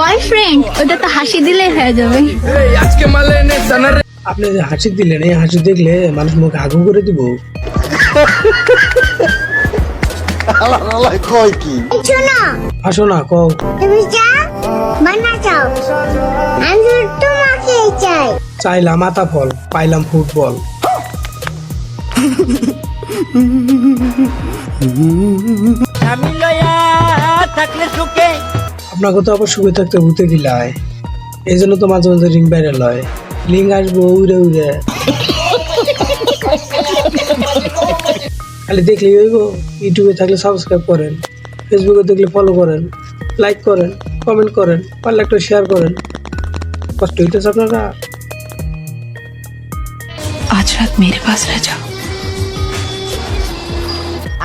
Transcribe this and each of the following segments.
Boyfriend ওটা তো হাসি দিলে হয়ে যাবে। আপনি যে হাসি দিলেন, এই হাসি দেখলে মানুষ মুখে আগু করে দিব। আসো না কও। তুমি চা বানা চাও, আমি তোমাকে চাই। চাইলাম মাথা ফল, পাইলাম ফুটবল। আপনাকে তো আবার সুখে থাকতে ভূতে গিলায়, এই জন্য তো মাঝে মাঝে রিং বাইরে লয়। লিং আসবো উড়ে উড়ে, খালি দেখলেই হইব। ইউটিউবে থাকলে সাবস্ক্রাইব করেন, ফেসবুকে দেখলে ফলো করেন, লাইক করেন, কমেন্ট করেন, পারলে একটা শেয়ার করেন। কষ্ট হইতেছে আপনারা? आज रात मेरे पास रह जाओ।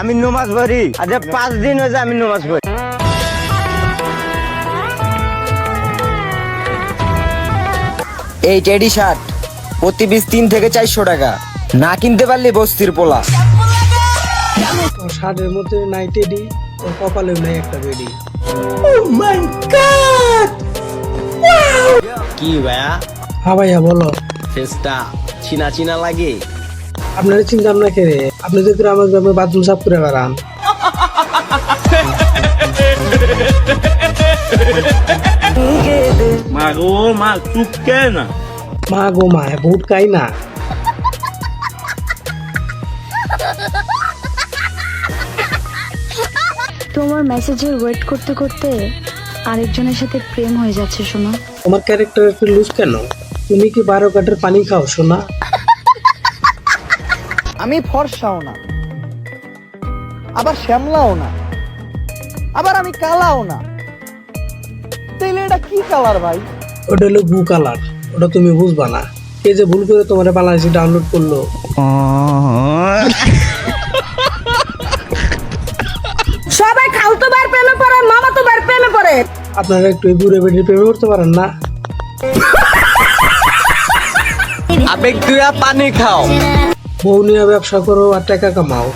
আমি নমাজ পড়ি, আজ 5 দিন হয়েছে আমি নমাজ পড়ি। এই টেডি শার্ট প্রতি পিস 3 থেকে 400 টাকা, না কিনতে পারলে বস্তির পোলা। ওর শার্টের মধ্যে নাই টেডি, ওর কপালেও নাই একটা বেডি। কি ভাইয়া হ্যাঁ ভাইয়া বলো। ফেসটা চিনা চিনা লাগে। আপনারা চিন্তা ভাবনা করে, আপনি যদি আমার গ্রামে বাথরুম সাফ করে বেড়ান। মা গো মা, চুপ কে না? মা গো মা, ভুট খাই না। তোমার মেসেজের ওয়েট করতে করতে আরেকজনের সাথে প্রেম হয়ে যাচ্ছে শোনা। তোমার ক্যারেক্টার একটু লুজ কেন? তুমি কি 12 কাঠের পানি খাও সোনা? আমি ফর্সাও না, আবার শ্যামলাও না, আবার আমি কালাও না। তাইলে এটা কি কালার ভাই? ওটা হলো ব্লু কালার, ওটা তুমি বুঝবা না। কে যে ভুল করে তোমার বাংলাদেশে ডাউনলোড করলো। সবাই খালতো ভাইয়ের প্রেমে পড়ে, মামা তো ভাইয়ের প্রেমে পড়ে। আপনারা একটু এই বুড়ে বেটির প্রেমে করতে পারেন না? আবেগ দুয়া পানি খাও। বউ নিয়ে ব্যবসা করো আর টাকা কামাও।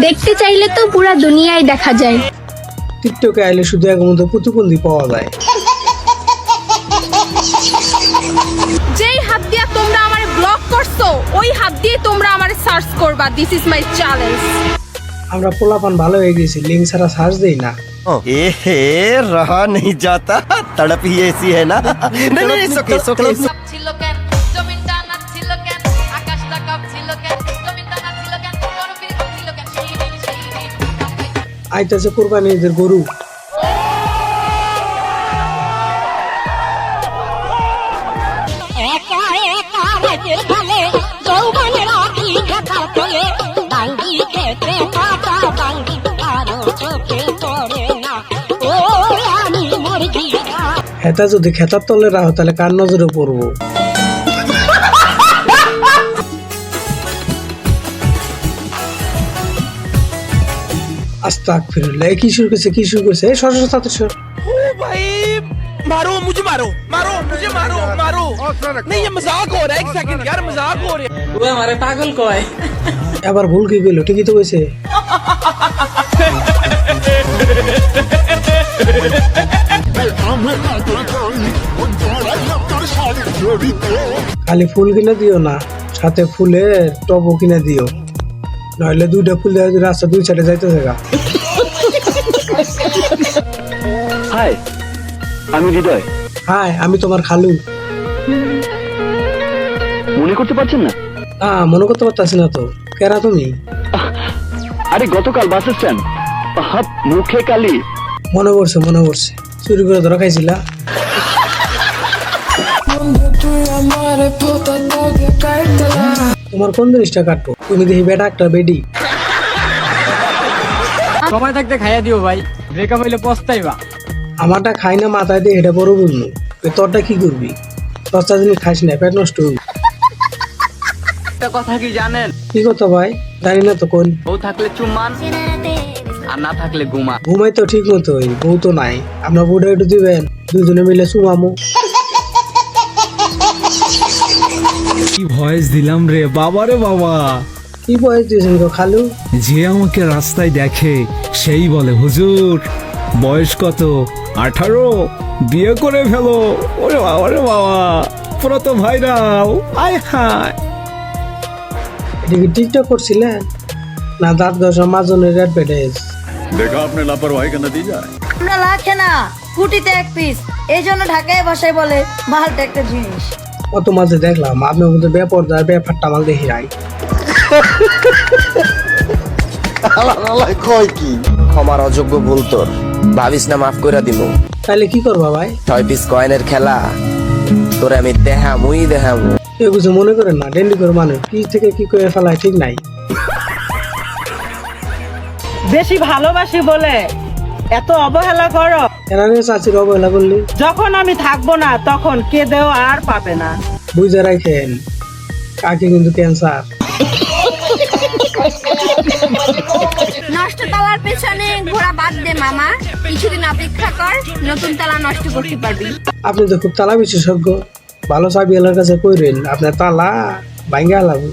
দেখতে চাইলে তো পুরা দুনিয়ায় দেখা যায়। টিকটকে আইলে শুধু এক মধ্যে প্রতিবন্ধী পাওয়া যায়। যেই হাত দিয়ে তোমরা আমারে ব্লক করছো, ওই হাত দিয়ে তোমরা আমারে সার্চ করবা। This is my challenge. আমরা পোলাপান ভালো হয়ে গেছি, লিঙ্ক ছাড়া সার্চ দেই না। এহে রহা नहीं जाता, तड़प ही ऐसी है ना। नहीं नहीं, ओके ओके। ছিল কেন জমিনটা না ছিল কেন, আকাশটা কাপ ছিল কেন, জমিনটা না ছিল কেন, বরফের ছিল কেন, সেই দিন আইতাছে কোরবানি ঈদের গরু। একা একা রাতের ঢালে যৌবনের আখি দেখা তোলে, বাঙ্গি ক্ষেত্রে কাটা বাঙ্গি কারো চোখে পড়ে না। ও আমি মুরগি হেতা যদি খেতার তলে রাখো তাহলে কার নজরে পড়বো? আস্তাগফিরুল্লাহ। কি শুরু করছে, কি শুরু করছে? এই সরসর সাথে সর। भाई मारो मुझे, मारो मारो मुझे, मारो मारो। नहीं ये मजाक हो रहा है, एक सेकंड यार, मजाक हो रहा है। वो हमारे पागल को है। আবার ভুল কি কইলো? ঠিকই তো কইছে। খালি ফুল কিনে দিও না, সাথে ফুলের টবও কিনে দিও, নইলে 2টা ফুল দেওয়া রাস্তা 2 সাইডে যাইতেছে গা। हाय আমি হৃদয়। হাই, আমি তোমার খালু। মনে করতে পারছেন না? মনে করতে পারতাছি না তো। কেরা তুমি? আরে গতকাল বাস স্ট্যান্ড, হাত মুখে কালি। মনে পড়ছে, মনে পড়ছে। চুরি করে ধরা খাইছিলা। তোমার কোন জিনিসটা কাটবো? তুমি দেখি বেটা একটা বেডি। সময় থাকতে খাইয়া দিও ভাই, ব্রেকআপ হইলে পস্তাইবা। আমারটা খাই না মাথায় দিয়ে, এটা বড় বুঝলো। তোরটা কি করবি? দশটা জিনিস খাইস না, পেট নষ্ট হইব। একটা কথা কি জানেন? কি কথা ভাই? জানি না তো কোন। বউ থাকলে চুম্মান, আর না থাকলে ঘুমা। ঘুমাই তো ঠিক মতো, বউ তো নাই। আমরা বুড়া একটু দিবেন, দুজনে মিলে চুমামু। কি ভয়েস দিলাম রে বাবা, রে বাবা। কি বয়স দিয়েছেন গো খালু? যে আমাকে রাস্তায় দেখে সেই বলে হুজুর বয়স কত? 18? বিয়ে করে ফেলো। ওরে বাবা রে বাবা, পুরো তো ভাইরাল। আয় হায়। এটা কি টিকটক করছিলেন না দাঁত ঘষা মাজনের অ্যাডভার্টাইজ? আমরা লাখে না কুটিতে এক পিস, এই জন্য ঢাকায় ভাষায় বলে মালটা একটা জিনিস। কত মাঝে দেখলাম আপনার মধ্যে বেপরদার ব্যাপারটা মাল দেখি নাই। কয় কি ক্ষমার অযোগ্য ভুল তোর, ভাবিস না মাফ কইরা দিমু। তাহলে কি করবা ভাই? 6 পিস কয়েনের খেলা তোরে আমি দেহামু। কেউ কিছু মনে করেন না, ডেন্ডি করে মানুষ কি থেকে কি করে ফেলায় ঠিক নাই। বেশি ভালোবাসি বলে এত অবহেলা করো। এনারে চাচির অবহেলা করলি যখন আমি থাকবো না তখন কেঁদেও আর পাবে না। বুঝে রাখেন, কাকে কিন্তু ক্যান্সার। নষ্ট তালার পেছনে ঘোড়া বাদ দে মামা, কিছুদিন অপেক্ষা কর, নতুন তালা নষ্ট করতে পারবি। আপনি তো খুব তালা বিশেষজ্ঞ, ভালো চাবি এলার কাছে কইরেন আপনার তালা ভাঙ্গা লাগবে।